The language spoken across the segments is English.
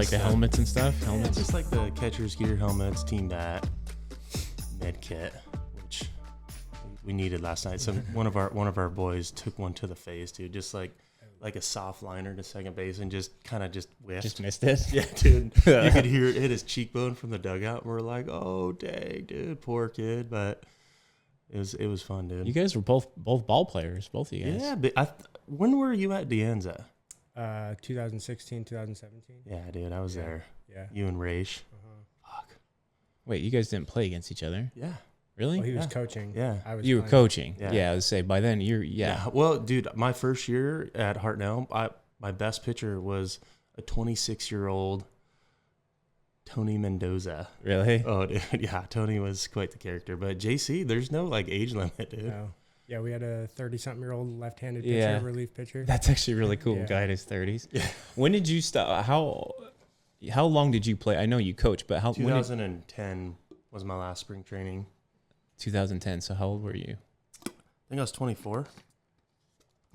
like the helmets and stuff. Helmets, just like the catcher's gear, helmets, team bat, med kit, which we needed last night. So one of our boys took one to the face, dude, just like a soft liner to second base and just kind of just whiffed. Just missed it. Yeah, dude. You could hear it hit his cheekbone from the dugout. And we're like, oh dang, dude, poor kid. But it was fun, dude. You guys were both ball players, both of you guys. Yeah, but when were you at De Anza? 2016, 2017. Yeah, dude, I was there. Yeah. You and Raish. Fuck. Wait, you guys didn't play against each other? Yeah. Really? Well, he was coaching. Yeah. I was You were playing. coaching. Yeah. Yeah, I would say by then yeah. Well, dude, my first year at Hartnell, my best pitcher was a 26-year-old Tony Mendoza. Really? Oh, dude, yeah, Tony was quite the character. But JC, there's no like age limit, dude. No. Yeah, we had a 30-something-year-old left-handed pitcher, Yeah. relief pitcher. That's actually really cool. Yeah. Guy in his 30s. Yeah. When did you stop? How long did you play? I know you coach, but 2010 was my last spring training. 2010. So how old were you? I think I was 24.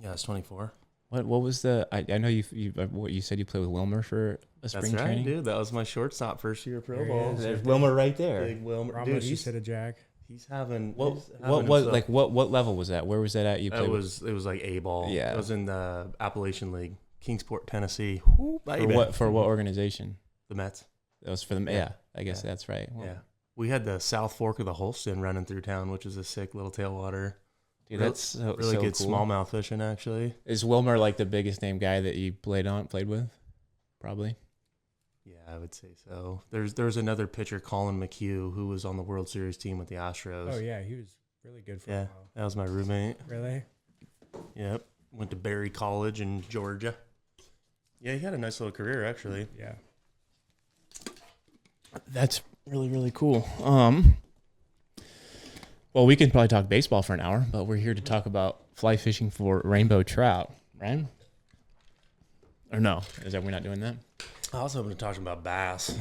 Yeah, I was 24. What was the? I know you what you said you played with Wilmer for a spring That's right, training. dude. That was my shortstop first year pro There he ball. is. There's Wilmer right there. Big Wilmer. Ramos Dude, just hit a jack. he's having What he's having himself- like what level was that? Where was that at? You played it was like A ball. Yeah. It was in the Appalachian League, Kingsport, Tennessee. for what organization? The Mets. That was for them. Yeah, I guess that's right. Well, Yeah. We had the South Fork of the Holston running through town, which is a sick little tailwater. dude, Real- that's so, Really so good cool. smallmouth fishing, actually. Is Wilmer like the biggest name guy that you played with? Probably. Yeah, I would say so. There's another pitcher, Colin McHugh, who was on the World Series team with the Astros. Oh, yeah, he was really good for a Yeah, while. that was my roommate. Really? Yep. Went to Berry College in Georgia. Yeah, he had a nice little career, actually. Yeah. That's really, really cool. Well, we can probably talk baseball for an hour, but we're here to talk about fly fishing for rainbow trout, right? Or no? We're not doing that? I was hoping to talk about bass.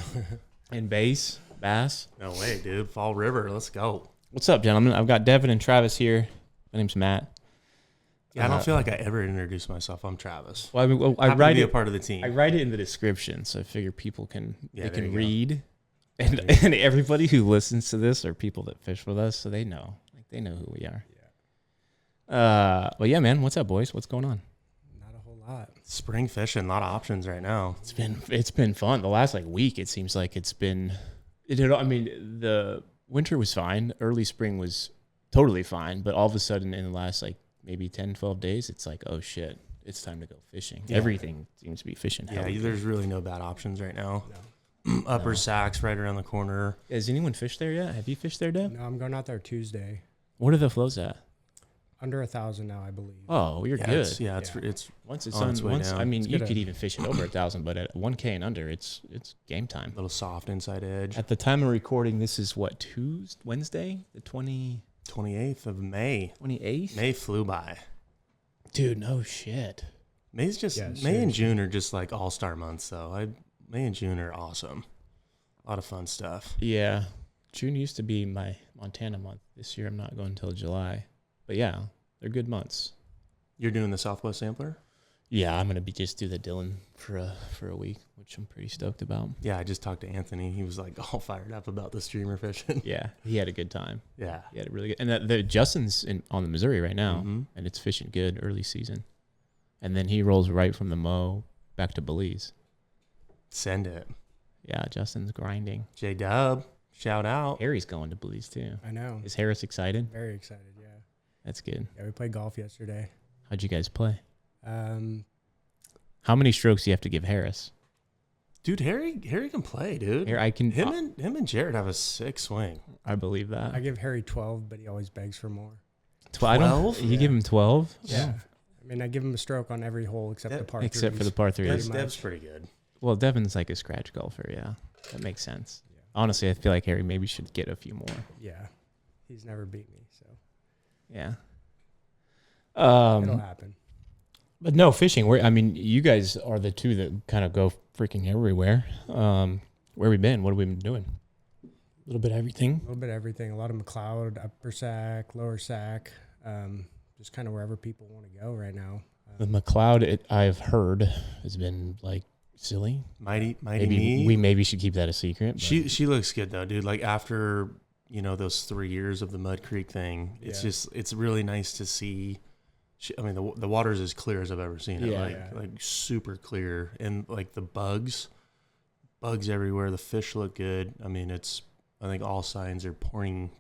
And bass? No way, dude. Fall River. Let's go. What's up, gentlemen? I've got Devin and Travis here. My name's Matt. Yeah, I don't feel like I ever introduced myself. I'm Travis. Well, I mean, I Happy to write be it. a part of the team. I write it in the description, so I figure people can Yeah, they there can you go. read, and everybody who listens to this are people that fish with us, so they know who we are. Yeah. Well, yeah, man. What's up, boys? What's going on? Not a whole lot. Spring fishing, a lot of options right now. It's been fun. The last week, it seems like it's been. I mean, the winter was fine. Early spring was totally fine, but all of a sudden, in the last maybe 10, 12 days, it's like, oh shit, it's time to go fishing. Yeah. Everything seems to be fishing. Yeah, heavy. there's really no bad options right now. No. Upper Sacks right around the corner. Has anyone fished there yet? Have you fished there, Deb? No, I'm going out there Tuesday. What are the flows at? Under 1,000 now, I believe. Oh, you're Yeah, good. it's Once it's on on, its way down. I mean, It's you good could to- even fish it over 1,000, but at 1K and under, it's game time. a little soft inside edge. At the time of recording, this is what, Wednesday, the 28th of May. 28th? May flew by. Dude, no shit. May's just Yeah, May and seriously. June are just like all-star months, though. May and June are awesome. A lot of fun stuff. Yeah. June used to be my Montana month. This year, I'm not going until July. But yeah, they're good months. You're doing the Southwest Sampler? Yeah, I'm going to just do the Dillon for a week, which I'm pretty stoked about. Yeah, I just talked to Anthony. He was like all fired up about the streamer fishing. Yeah, he had a good time. Yeah. He had a really good. And the Justin's on the Missouri right now, Mhm. and it's fishing good early season. And then he rolls right from the Mo back to Belize. Send it. Yeah, Justin's grinding. J-Dub, shout out. Harry's going to Belize too. I know. Is Harris excited? Very excited, yeah. That's good. Yeah, we played golf yesterday. How'd you guys play? Um, How many strokes do you have to give Harris? Dude, Harry can play, dude. Here, I can. Him and Jared have a sick swing. I believe that. I give Harry 12, but he always begs for more. 12? You give him 12? Yeah. I mean, I give him a stroke on every hole except the par Except for the threes. par three. Pretty Dev's much. pretty good. Well, Devin's like a scratch golfer. Yeah, that makes sense. Yeah. Honestly, I feel like Harry maybe should get a few more. Yeah. He's never beat me, so Yeah. it'll happen. But no, fishing. I mean, you guys are the two that kind of go freaking everywhere. Where we been? What have we been doing? A little bit of everything. A little bit of everything. A lot of McLeod, upper sack, lower sack, just kind of wherever people want to go right now. The McLeod, I've heard, has been like Silly. Mighty Maybe Me. we maybe should keep that a secret. But She looks good though, dude. Like after those 3 years of the Mud Creek thing, it's really nice to see. I mean the water's as clear as I've ever seen it. Like super clear, and like the bugs everywhere. The fish look good. I mean I think all signs are pointing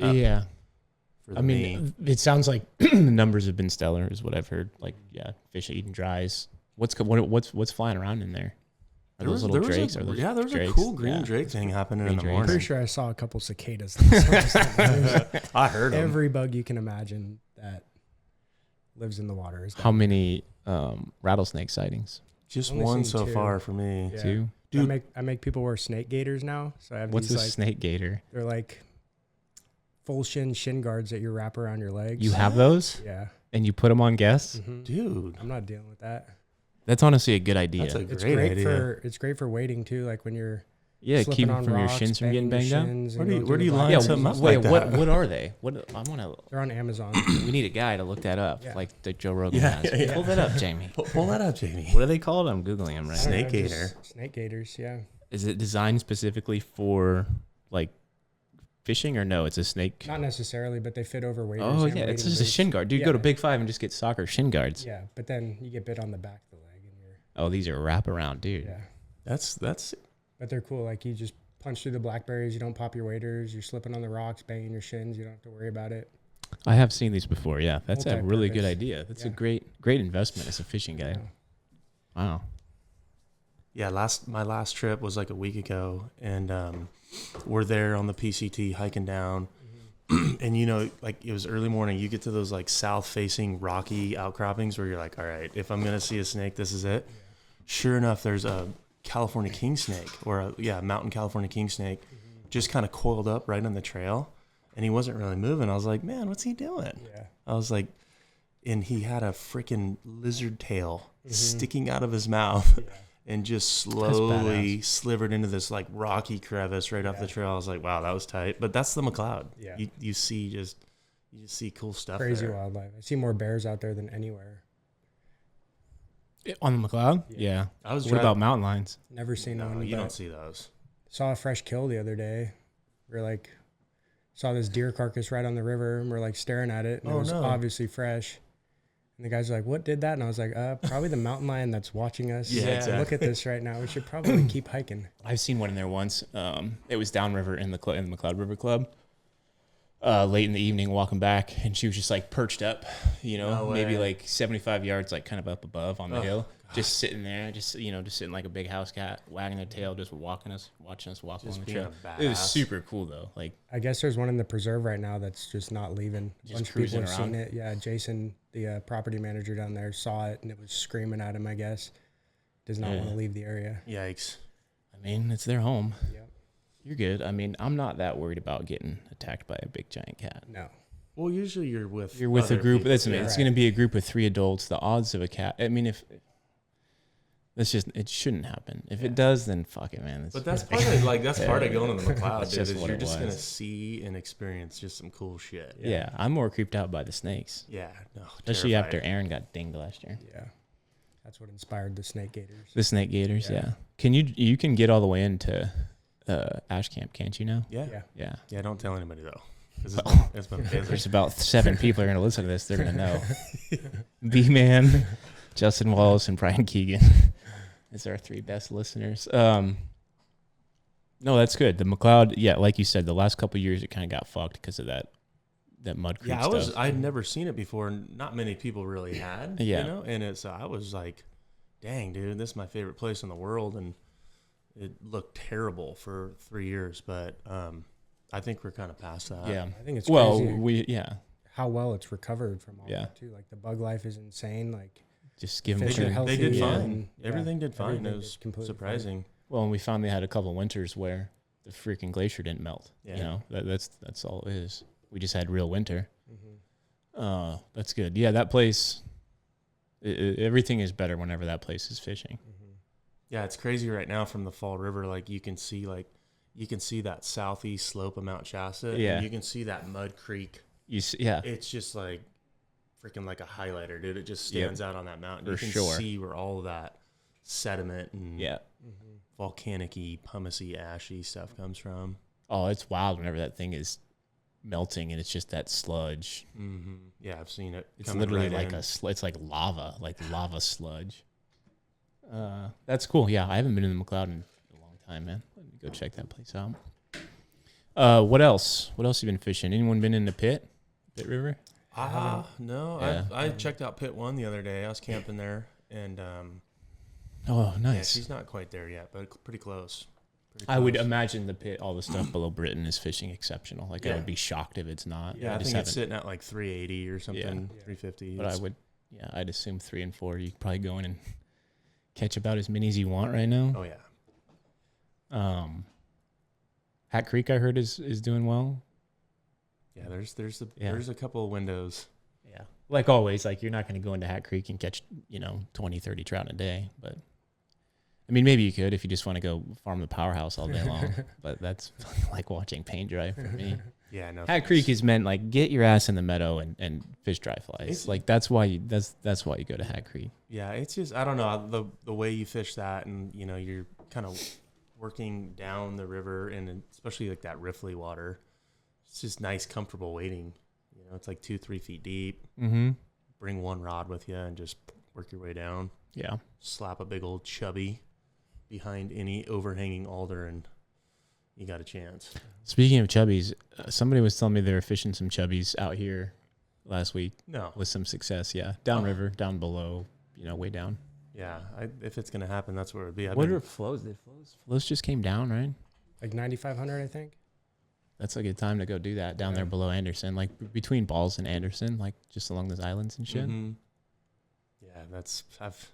up. Yeah. For I mean, it sounds like the numbers have been stellar, is what I've heard. Like, yeah, fish eating dries. What's flying around in there? Are those little drakes? There was a cool green drake thing happening in the morning. I'm pretty sure I saw a couple cicadas. I heard them. Every bug you can imagine that lives in the water. How many rattlesnake sightings? Just Only one seen so two. far for me. Yeah. 2? Dude. I make people wear snake gaiters now. So I have What's these, a snake gaiter? They're like full shin guards that you wrap around your legs. You have those? Yeah. And you put them on guests? Mm-hmm. Dude. I'm not dealing with that. That's honestly a good idea. That's a It's great great idea. it's great for wading too, like when you're keep slipping them on from your rocks, shins from getting banged up. Where do you line Yeah, something up wait, like that? what are they? What I want to. They're on Amazon. We need a guy to look that up, Yeah. like the Joe Rogan Yeah, has. yeah. Pull that up, Jamie. Pull that up, Jamie. What are they called? I'm googling them right now. Snake gaiter. Snake gaiters, yeah. Is it designed specifically for like fishing or no? It's a snake. Not necessarily, but they fit over waders. Oh and yeah, it's wading just a boots. shin guard. Dude, Yeah. go to Big Five and just get soccer shin guards. Yeah, but then you get bit on the back of the leg and you're Oh, these are wraparound, dude. yeah. That's But they're cool. Like you just punch through the blackberries, you don't pop your waders, you're slipping on the rocks, banging your shins, you don't have to worry about it. I have seen these before. Yeah, that's a really good Multi-purpose. idea. That's a Yeah. great investment as a fishing guy. Wow. Yeah, my last trip was like a week ago, and we're there on the PCT hiking down, and like it was early morning. You get to those like south-facing rocky outcroppings where you're like, all right, if I'm gonna see a snake, this is it. Sure enough, there's a California king snake, or a mountain California king snake, just kind of coiled up right on the trail, and he wasn't really moving. I was like, man, what's he doing? Yeah. I was like, and he had a freaking lizard tail sticking out of his mouth. Yeah. And just slowly slivered into this like rocky crevice right off the trail. I was like, wow, that was tight. But that's the McLeod. Yeah. You just see cool stuff. Crazy there. wildlife. I see more bears out there than anywhere. On the McLeod? Yeah. I was What about mountain lions? Never seen No, one. you but don't see those. Saw a fresh kill the other day. We're like, saw this deer carcass right on the river, and we're like staring at it, and it was obviously fresh. And the guy's like, "What did that?" And I was like, "Probably the mountain lion that's watching us. Yeah, exactly. Look at this right now. We should probably keep hiking." I've seen one in there once. It was downriver in the McLeod River Club. Late in the evening, walking back, and she was just like perched up, maybe like 75 yards, like kind of up above on the hill, just sitting there, just sitting like a big house cat, wagging her tail, just watching us walk along the trail. It was super cool though. Like, I guess there's one in the preserve right now that's just not leaving. A bunch of people have seen it. Yeah, Jason, the property manager down there, saw it and it was screaming at him. I guess does not want to leave the area. Yikes! I mean, it's their home. Yep. You're good. I mean, I'm not that worried about getting attacked by a big giant cat. No. Well, usually you're with a other group. people. It's Right. going to be a group of 3 adults. The odds of a cat. I mean, if it shouldn't happen. If it does, then fuck it, man. But that's part of part of going to the McLeod. That's Dude, just is what you're it just gonna was. see and experience just some cool shit. Yeah, I'm more creeped out by the snakes, Yeah. No. especially terrified. after Aaron got dinged last year. Yeah. That's what inspired the snake gators. The snake gators, Yeah. yeah. Can you can get all the way into Ash Camp, can't you now? Yeah. Yeah. Yeah. Yeah. Don't tell anybody though. 'Cause it's been There's busy. about 7 people are going to listen to this. They're going to know. B-Man, Justin Wallace, and Brian Keegan. It's our 3 best listeners. No, that's good. The McLeod, yeah, like you said, the last couple of years it kind of got fucked because of that Mud Creek stuff. I'd never seen it before, and not many people really had. Yeah. And I was like, dang, dude, this is my favorite place in the world, and it looked terrible for 3 years, but I think we're kind of past that. I think it's crazy. how well it's recovered from all Yeah. that too. Like the bug life is insane. Like Just give them fish are healthy. They did Yeah. fine. and, Everything did fine. everything It did was completely surprising. Well, and we finally had a couple of winters where the freaking glacier didn't melt. Yeah. You know, that's all it is. We just had real winter. fine. That's good. Yeah, that place. Everything is better whenever that place is fishing. Yeah, it's crazy right now from the Fall River. Like you can see that southeast slope of Mount Shasta. Yeah. And you can see that Mud Creek. Yeah. It's just like freaking like a highlighter, dude. It just stands out on that mountain. You For can sure. see where all of that sediment and Yeah. volcanic-y, pumice-y, ashy stuff comes from. Oh, it's wild whenever that thing is melting and it's just that sludge. Mm-hmm. Yeah, I've seen it. It's literally right like in. it's like lava sludge. That's cool. Yeah, I haven't been in the McLeod in a long time, man. Let me go check that place out. What else? What else you been fishing? Anyone been in the Pit River? No. Yeah. I checked out Pit 1 the other day. I was camping there, and Oh, nice. yeah, she's not quite there yet, but pretty close. I would imagine the Pit, all the stuff below Britain is fishing exceptional. Like, I Yeah. would be shocked if it's not. Yeah, I think it's sitting at like 380 or something, Yeah. 350. But I'd assume 3 and 4. You could probably go in and catch about as many as you want right now. Oh, yeah. Hat Creek, I heard, is doing well. Yeah, there's a couple of windows. Yeah. Like always, like you're not going to go into Hat Creek and catch, 20, 30 trout in a day. But, I mean, maybe you could if you just want to go farm the powerhouse all day long. But that's like watching paint dry for me. Yeah, no. Hat Creek is meant like get your ass in the meadow and fish dry flies. Like that's why you go to Hat Creek. Yeah, it's just, I don't know, the way you fish that, and you're kind of working down the river, and especially like that riffly water. It's just nice, comfortable wading. It's like 2-3 feet deep. Mm-hmm. Bring one rod with you and just work your way down. Yeah. Slap a big old chubby behind any overhanging alder, and you got a chance. Speaking of chubbies, somebody was telling me they were fishing some chubbies out here last week. No. With some success, yeah. Downriver, down below, way down. Yeah, if it's going to happen, that's where it would be. What are flows? Flows just came down, right? Like 9,500, I think. That's a good time to go do that down there below Anderson, like between Balls and Anderson, like just along those islands and shit. Mm-hmm. Yeah, I've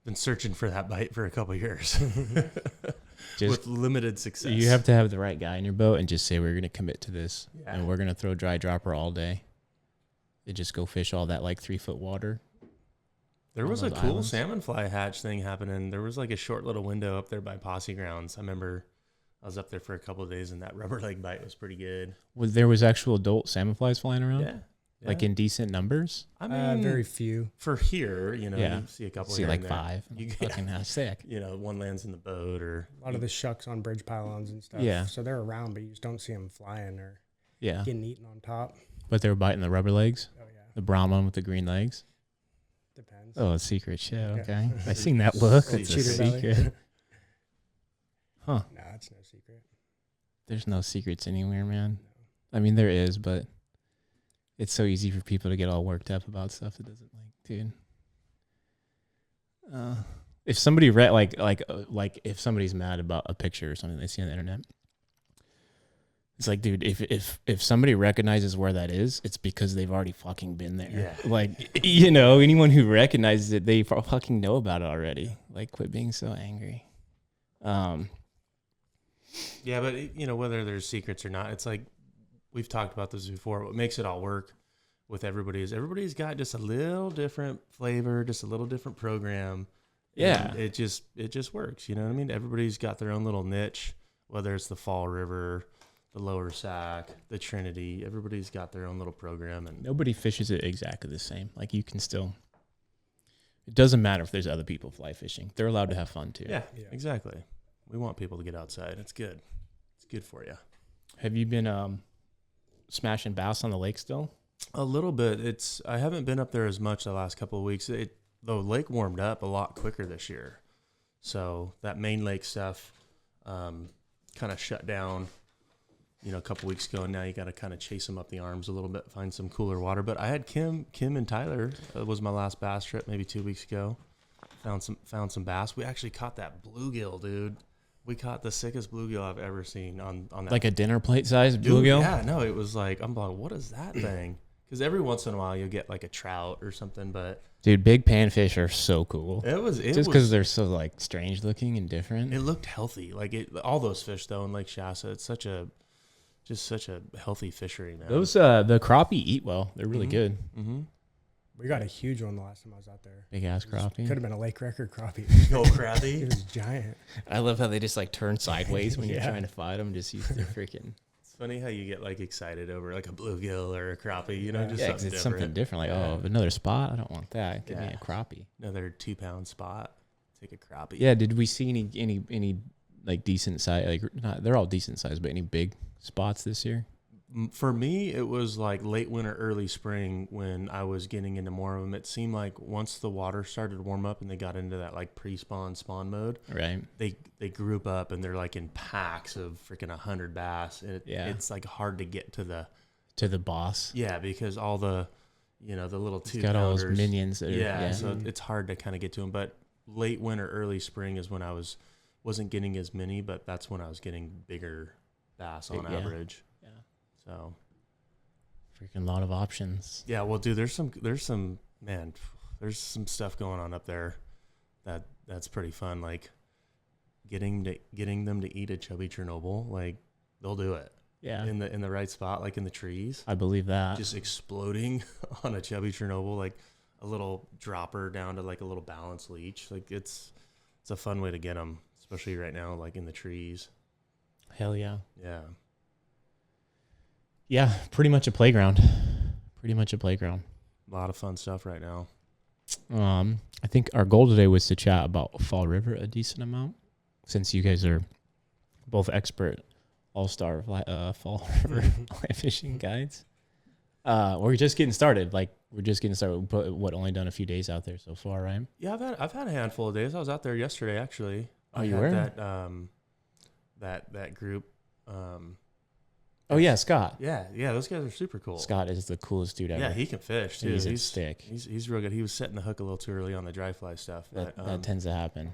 been searching for that bite for a couple of years with limited success. You have to have the right guy in your boat and just say, we're going to commit to this and we're going to throw dry dropper all day and just go fish all that like 3-foot water. There was a cool salmon fly hatch thing happening. There was like a short little window up there by Posse Grounds. I remember I was up there for a couple of days, and that rubber leg bite was pretty good. There was actual adult salmon flies flying around? Yeah. Like in decent numbers? I mean, very few. For here, you see a couple. See here like and 5. You fucking sick. one lands in the boat, or a lot of the shucks on bridge pylons and stuff. Yeah. So they're around, but you just don't see them flying or Yeah. getting eaten on top. But they were biting the rubber legs? Oh, yeah. The brown one with the green legs? Depends. Oh, a secret shit. Okay. I seen that look. It's a Cheater belly. secret. Huh. No, it's no secret. There's no secrets anywhere, man. I mean, there is, but it's so easy for people to get all worked up about stuff that doesn't dude. If somebody read like if somebody's mad about a picture or something they see on the internet, it's like, dude, if somebody recognizes where that is, it's because they've already fucking been there. Yeah. Like, anyone who recognizes it, they fucking know about it already. Like, quit being so angry. Yeah, but whether there's secrets or not, it's like we've talked about this before. What makes it all work with everybody is everybody's got just a little different flavor, just a little different program. Yeah, it just works. You know what I mean? Everybody's got their own little niche. Whether it's the Fall River, the Lower Sac, the Trinity, everybody's got their own little program, and nobody fishes it exactly the same. Like, you can still. It doesn't matter if there's other people fly fishing; they're allowed to have fun too. Yeah, exactly. We want people to get outside. It's good. It's good for you. Have you been smashing bass on the lake still? A little bit. I haven't been up there as much the last couple of weeks. The lake warmed up a lot quicker this year, so that main lake stuff kind of shut down. A couple weeks ago, and now you got to kind of chase them up the arms a little bit, find some cooler water. But I had Kim and Tyler. Was my last bass trip maybe 2 weeks ago. Found some bass. We actually caught that bluegill, dude. We caught the sickest bluegill I've ever seen on that. Like a dinner plate size bluegill? Yeah, no, it was like, I'm like, what is that thing? Because every once in a while you'll get like a trout or something, but dude, big panfish are so cool. It was just because they're so like strange looking and different. It looked healthy, all those fish though in Lake Shasta. It's such a healthy fishery, man. Those the crappie eat well. They're really good. Mm-hmm. We got a huge one the last time I was out there. Big ass crappie. Could have been a lake record crappie. No crappie. It was giant. I love how they just like turn sideways when you're trying to fight them. Just use their freaking. It's funny how you get like excited over like a bluegill or a crappie. Just something different. Like, oh, another spot. I don't want that. Give me a crappie. Another 2-pound spot. take a crappie. Yeah. Did we see any like decent size? Like not, they're all decent size, but any big spots this year? For me, it was like late winter, early spring when I was getting into more of them. It seemed like once the water started to warm up and they got into that like pre-spawn spawn mode, Right. They group up and they're like in packs of freaking 100 bass. And it's like hard to get to the boss. Yeah, because all the the little It's got all those minions. That are, so it's hard to kind of get to them. But late winter, early spring is when I wasn't getting as many, but that's when I was getting bigger bass on average. So, freaking lot of options. Yeah, well, dude, there's some stuff going on up there that's pretty fun. Like getting them to eat a chubby Chernobyl, like they'll do it. Yeah, in the right spot, like in the trees. I believe that. Just exploding on a chubby Chernobyl, like a little dropper down to like a little balance leech. Like it's a fun way to get them, especially right now, like in the trees. Hell yeah. Yeah. Yeah, pretty much a playground. A lot of fun stuff right now. I think our goal today was to chat about Fall River a decent amount, since you guys are both expert all-star Fall River fly fishing guides. We're just getting started. We only done a few days out there so far, right? Yeah, I've had a handful of days. I was out there yesterday, actually. Oh, you were? That group. Oh yeah, Scott. Yeah, those guys are super cool. Scott is the coolest dude ever. Yeah, he can fish too. He's a stick. He's real good. He was setting the hook a little too early on the dry fly stuff. That tends to happen.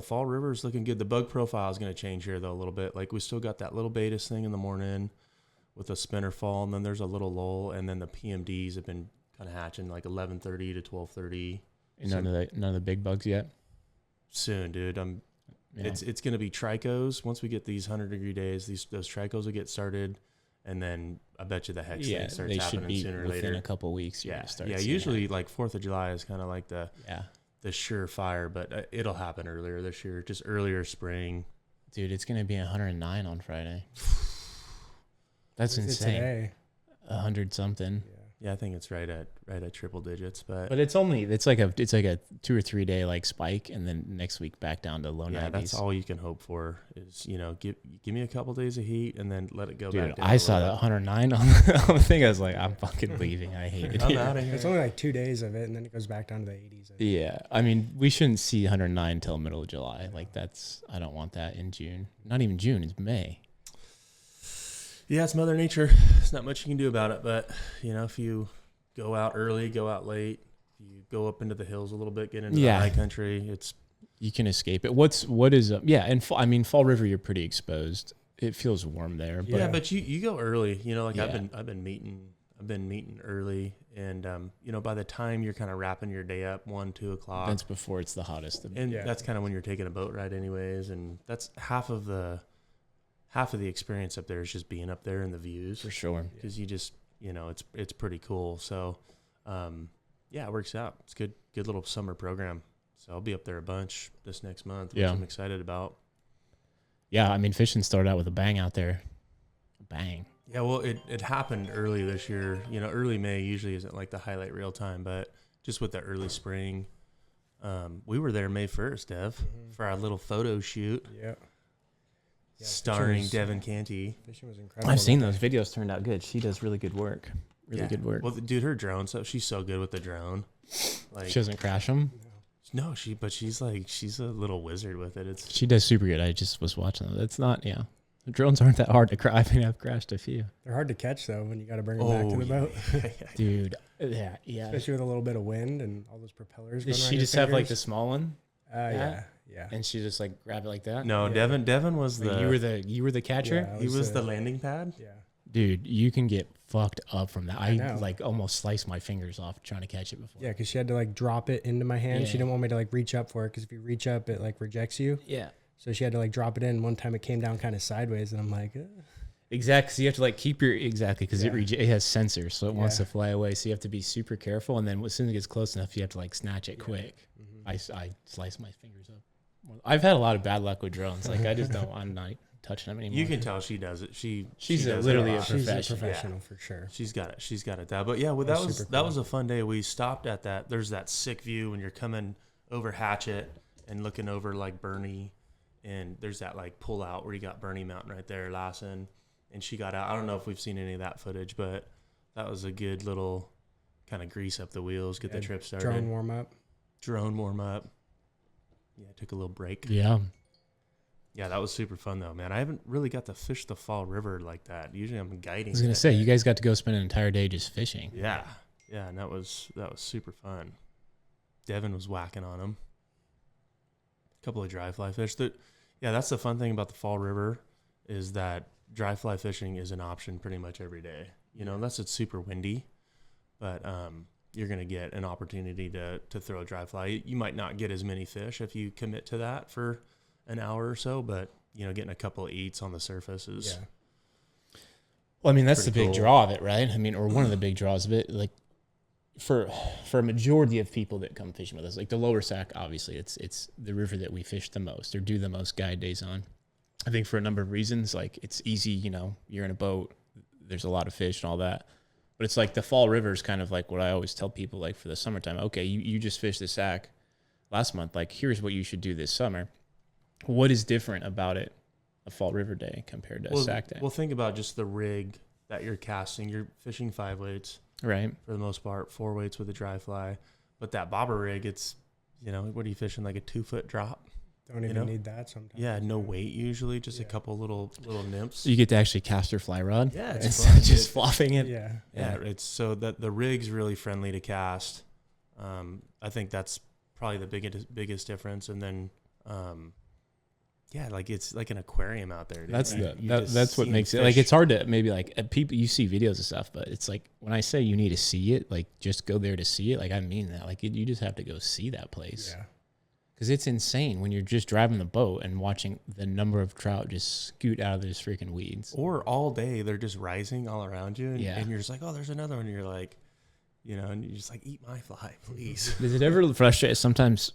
Fall River is looking good. The bug profile is going to change here though a little bit. Like we still got that little Betis thing in the morning with a spinner fall, and then there's a little lull, and then the PMDs have been kind of hatching like 11:30 to 12:30. None of the big bugs yet. Soon, dude. Yeah. It's going to be tricos. Once we get these 100-degree days, those tricos will get started, and then I bet you the hex thing starts happening sooner or later. Within a couple of weeks. Usually like 4th of July is kind of like the surefire, but it'll happen earlier this year, just earlier spring. Dude, it's going to be 109 on Friday. That's insane. Today? 100 something. Yeah, I think it's right at triple digits, but it's like a 2 or 3 day like spike, and then next week back down to low 90s. Yeah, that's all you can hope for is give me a couple days of heat and then let it go back down. I saw that 109 on the thing. I was like, I'm fucking leaving. I hate it. I'm out of here. It's only like 2 days of it, and then it goes back down to the 80s. Yeah, I mean, we shouldn't see 109 till middle of July. Like I don't want that in June. Not even June. It's May. Yeah, it's Mother Nature. There's not much you can do about it. But, if you go out early, go out late, if you go up into the hills a little bit, get into the high country, you can escape it. And Fall River, you're pretty exposed. It feels warm there. But but you go early. I've been meeting early, and by the time you're kind of wrapping your day up, 1, 2 o'clock. That's before it's the hottest. And that's kind of when you're taking a boat ride, anyways. And that's half of the experience up there is just being up there and the views. For sure. Because you just, it's pretty cool. So, it works out. It's good little summer program. So I'll be up there a bunch this next month, which I'm excited about. Yeah, I mean, fishing started out with a bang out there. A bang. Yeah, well, it happened early this year. Early May usually isn't like the highlight reel time, but just with the early spring, we were there May 1st, Dev, for our little photo shoot. Yeah. Starring Devon Canty. Fishing was incredible. I've seen those videos. Turned out good. She does really good work. Good work. Well, dude, her drone, she's so good with the drone. Like she doesn't crash them. No, she's a little wizard with it. She does super good. I just was watching them. It's not, the drones aren't that hard to crash. I mean, I've crashed a few. They're hard to catch though when you got to bring them back to the boat. Dude, yeah. Especially with a little bit of wind and all those propellers. Did she just have like the small one? Yeah. And she just like grab it like that. No, Devon was you were the catcher. Yeah, he was the landing pad. Yeah. Dude, you can get fucked up from that. I like almost sliced my fingers off trying to catch it before. Yeah, because she had to like drop it into my hand. Yeah. She didn't want me to like reach up for it because if you reach up, it like rejects you. Yeah. So she had to like drop it in. One time it came down kind of sideways, and I'm like, Exactly. So you have to like keep because it has sensors, so it wants to fly away. So you have to be super careful, and then as soon as it gets close enough, you have to like snatch it quick. Mm-hmm. I sliced my fingers up. I've had a lot of bad luck with drones. Like I just don't. I'm not touching them anymore. You can tell she does it. She's literally a professional. She's a professional for sure. She's got it down. But yeah, that was a fun day. We stopped at that. There's that sick view when you're coming over Hatchet and looking over like Bernie, and there's that like pull out where you got Bernie Mountain right there, Lassen, and she got out. I don't know if we've seen any of that footage, but that was a good little kind of grease up the wheels, get the trip started. Drone warm up. Yeah, took a little break. Yeah. Yeah, that was super fun though, man. I haven't really got to fish the Fall River like that. Usually I'm guiding. I was gonna say, you guys got to go spend an entire day just fishing. Yeah, and that was super fun. Devin was whacking on them. A couple of dry fly fish. That's the fun thing about the Fall River is that dry fly fishing is an option pretty much every day. You know, unless it's super windy, but you're gonna get an opportunity to throw a dry fly. You might not get as many fish if you commit to that for an hour or so, but you know, getting a couple of eats on the surface is well, I mean, that's the big cool. draw of it, right? I mean, or one of the big draws of it. Like for a majority of people that come fishing with us, like the Lower Sac, obviously it's the river that we fish the most or do the most guide days on. I think for a number of reasons, like it's easy, you know, you're in a boat, there's a lot of fish and all that. But it's like the Fall River is kind of like what I always tell people, like for the summertime. Okay, you just fished the Sac last month. Like, here's what you should do this summer. What is different about it, a Fall River day compared to a Sac day? Well, think about just the rig that you're casting. You're fishing 5 weights, right? For the most part, 4 weights with a dry fly. But that bobber rig, it's, you know, what are you fishing, like a 2-foot drop? Don't even need that sometimes. Yeah, no weight usually, just a couple little nymphs. You get to actually cast your fly rod. Yeah, it's fun. Just flopping it. Yeah. It's so that the rig's really friendly to cast. I think that's probably the biggest difference. And then, like it's like an aquarium out there. Dude. That's what makes it like it's hard to maybe like people you see videos and stuff, but it's like when I say you need to see it, like just go there to see it. Like I mean that. Like you just have to go see that place. Yeah. Because it's insane when you're just driving the boat and watching the number of trout just scoot out of those freaking weeds. Or all day they're just rising all around you, and you're just like, oh, there's another one. And you're like, you know, and you're just like, eat my fly, please. Does it ever frustrate? Sometimes,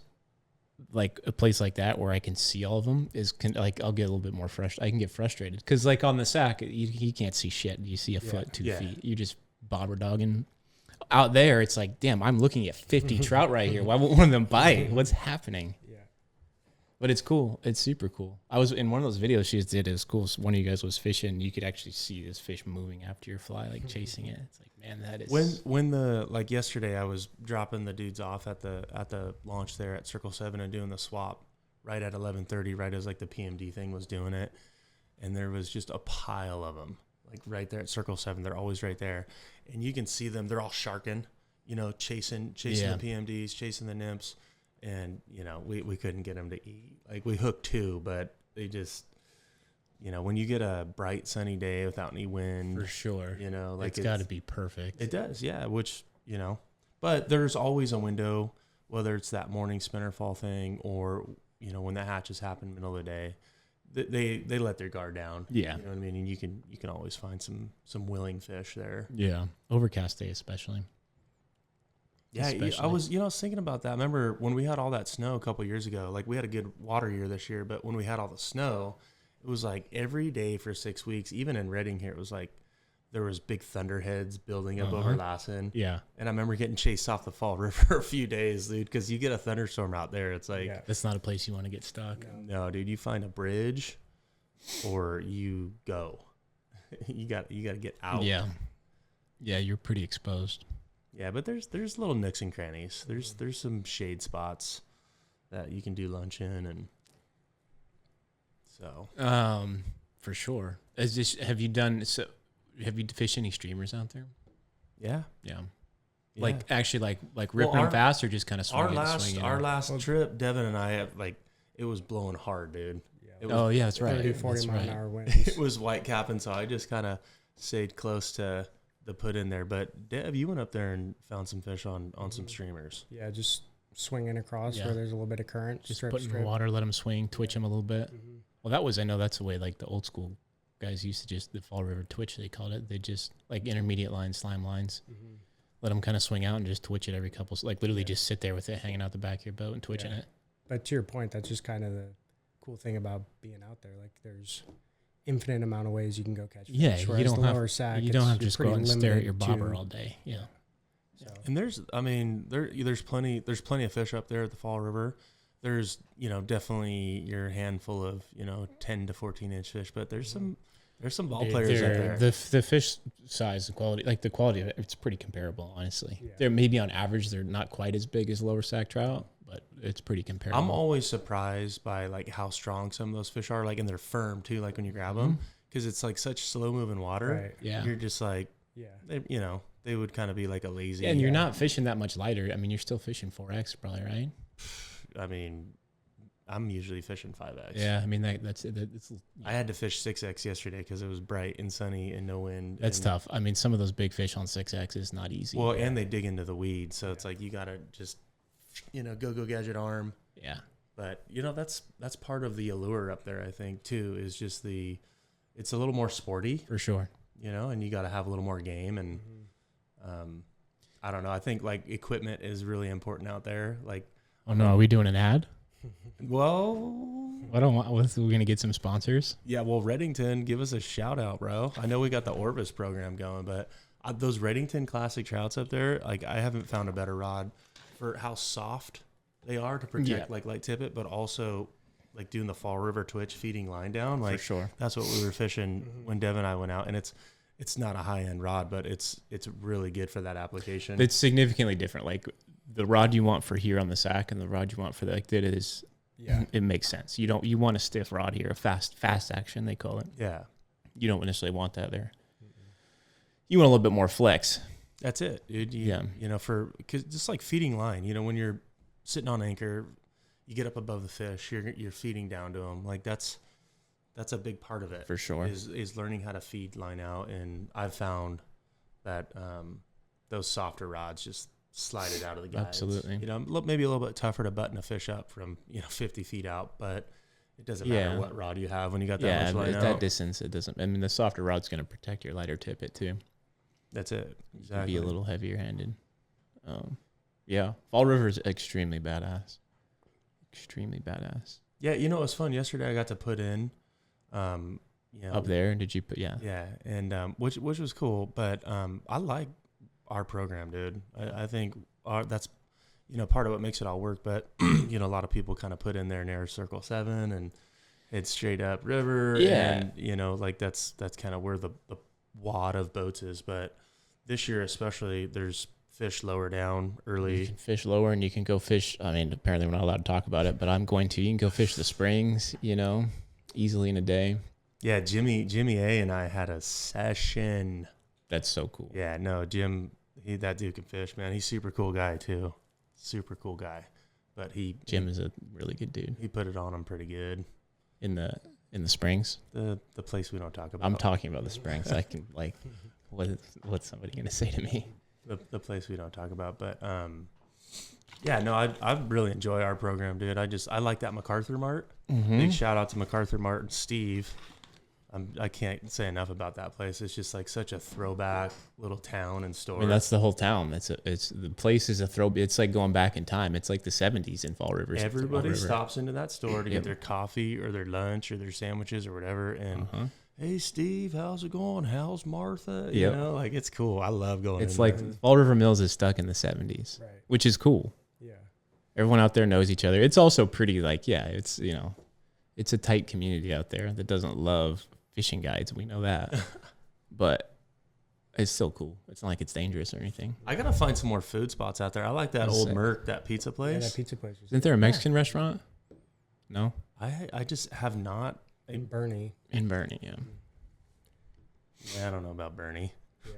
like a place like that where I can see all of them like I'll get a little bit more frustrated. I can get frustrated because like on the Sac, you can't see shit. You see a foot, 2 feet. You just bobber dogging. Out there, it's like, damn, I'm looking at 50 trout right here. Why won't one of them bite? What's happening? Yeah. But it's cool. It's super cool. I was in one of those videos she did. It was cool. So one of you guys was fishing. You could actually see this fish moving after your fly, like chasing it. It's like, man, that is. When the like yesterday, I was dropping the dudes off at the launch there at Circle 7 and doing the swap right at 11:30, right as like the PMD thing was doing it, and there was just a pile of them. Like right there at Circle 7, they're always right there. And you can see them. They're all sharking, you know, chasing the PMDs, chasing the nymphs. And, you know, we couldn't get them to eat. Like we hooked 2, but they just, you know, when you get a bright sunny day without any wind. For sure. You know, like it's got to be perfect. It does, yeah, which, you know. But there's always a window, whether it's that morning spinner fall thing or, you know, when the hatches happen middle of the day. They let their guard down. Yeah. You know what I mean? And you can always find some willing fish there. Yeah. Overcast day especially. Yeah, I was thinking about that. I remember when we had all that snow a couple of years ago, like we had a good water year this year, but when we had all the snow, it was like every day for 6 weeks, even in Redding here, it was like there was big thunderheads building up over Lassen. Yeah. And I remember getting chased off the Fall River a few days, dude, because you get a thunderstorm out there. It's like, that's not a place you want to get stuck. No, dude, you find a bridge or you go. you got to get out. Yeah. Yeah, you're pretty exposed. Yeah, but there's little nooks and crannies. There's some shade spots that you can do lunch in, and so for sure. Have you fished any streamers out there? Yeah. Like actually like ripping them fast or just kind of swinging? Our last trip, Devin and I it was blowing hard, dude. Yeah. That's right. 30-40 mile an hour winds. It was white capping, so I just kind of stayed close to the put in there. But Dev, you went up there and found some fish on some streamers. Yeah, just swinging across where there's a little bit of current. Just put in the water, let them swing, twitch them a little bit. Mm-hmm. Well, I know that's the way like the old school guys used to just, the Fall River twitch, they called it. They just like intermediate lines, slime lines. Mm-hmm. Let them kind of swing out and just twitch it every couple, like literally just sit there with it hanging out the back of your boat and twitching it. But to your point, that's just kind of the cool thing about being out there. Like there's infinite amount of ways you can go catch fish. Yeah, you don't have Sac, to just go out and stare at your bobber all day. Yeah. So. And there's plenty of fish up there at the Fall River. There's, definitely your handful of, 10 to 14 inch fish, but there's some ball players up there. The fish size and quality, like the quality of it, it's pretty comparable, honestly. Yeah. They're maybe on average, they're not quite as big as lower sack trout, but it's pretty comparable. I'm always surprised by like how strong some of those fish are, like, and they're firm too, like when you grab them, because it's like such slow moving water. Right. Yeah. You're just like, they would kind of be like a lazy. Yeah, and you're not fishing that much lighter. I mean, you're still fishing 4X probably, right? I mean, I'm usually fishing 5X. Yeah, I mean, that's I had to fish 6X yesterday because it was bright and sunny and no wind. That's tough. I mean, some of those big fish on 6X is not easy. Well, and they dig into the weeds, so it's like you gotta just, go gadget arm. Yeah. But that's part of the allure up there, I think, too, is just it's a little more sporty for sure. And you got to have a little more game, and I don't know. I think like equipment is really important out there. Like, oh no, are we doing an ad? Well, I don't want. We're gonna get some sponsors. Yeah, well, Reddington, give us a shout out, bro. I know we got the Orvis program going, but those Reddington Classic Trouts up there, like, I haven't found a better rod for how soft they are to protect like light tippet, but also like doing the Fall River Twitch feeding line down. Like, for sure, that's what we were fishing when Devin and I went out, and it's not a high end rod, but it's really good for that application. It's significantly different. Like the rod you want for here on the sack and the rod you want for that is. Yeah, it makes sense. You want a stiff rod here, a fast action they call it. Yeah, you don't necessarily want that there. You want a little bit more flex. That's it, dude. Because just like feeding line, when you're sitting on anchor, you get up above the fish, you're feeding down to them. Like that's a big part of it for sure. Is learning how to feed line out, and I've found that those softer rods just slide it out of the guides. Absolutely. Maybe a little bit tougher to button a fish up from 50 feet out, but it doesn't matter what rod you have when you got that much line out. That distance, it doesn't. I mean, the softer rod's going to protect your lighter tippet too. That's it. Exactly. Be a little heavier handed. Fall River is extremely badass. Extremely badass. Yeah, it was fun. Yesterday I got to put in, up there. Did you put? Yeah. Yeah, and which was cool. But I like our program, dude. I think that's part of what makes it all work. But a lot of people kind of put in their narrow circle 7 and it's straight up river. Yeah. And like that's kind of where the wad of boats is. But this year especially, there's fish lower down early. You can fish lower, and you can go fish. I mean, apparently we're not allowed to talk about it, but I'm going to. You can go fish the springs, easily in a day. Yeah, Jimmy A and I had a session. That's so cool. Yeah, no, Jim, that dude can fish, man. He's super cool guy too. Super cool guy. But Jim is a really good dude. He put it on him pretty good. In the springs? The place we don't talk about. I'm talking about the springs. I can what's somebody gonna say to me? The place we don't talk about. But I really enjoy our program, dude. I like that MacArthur Mart. Mm-hmm. Big shout out to MacArthur Mart and Steve. I can't say enough about that place. It's just like such a throwback little town and store. I mean, that's the whole town. The place is a throwback. It's like going back in time. It's like the 70s in Fall River. Everybody stops into that store to get their coffee or their lunch or their sandwiches or whatever. And hey, Steve, how's it going? How's Martha? You know, like, it's cool. I love going. It's like there. Fall River Mills is stuck in the 70s, right, which is cool. Yeah, everyone out there knows each other. It's also pretty it's it's a tight community out there that doesn't love fishing guides. We know that, but it's still cool. It's not like it's dangerous or anything. I gotta find some more food spots out there. I like that old Merc, that pizza place. Yeah, that pizza place. Isn't there a Mexican restaurant? No, I just have not. In Bernie, yeah. Yeah, I don't know about Bernie. Yeah,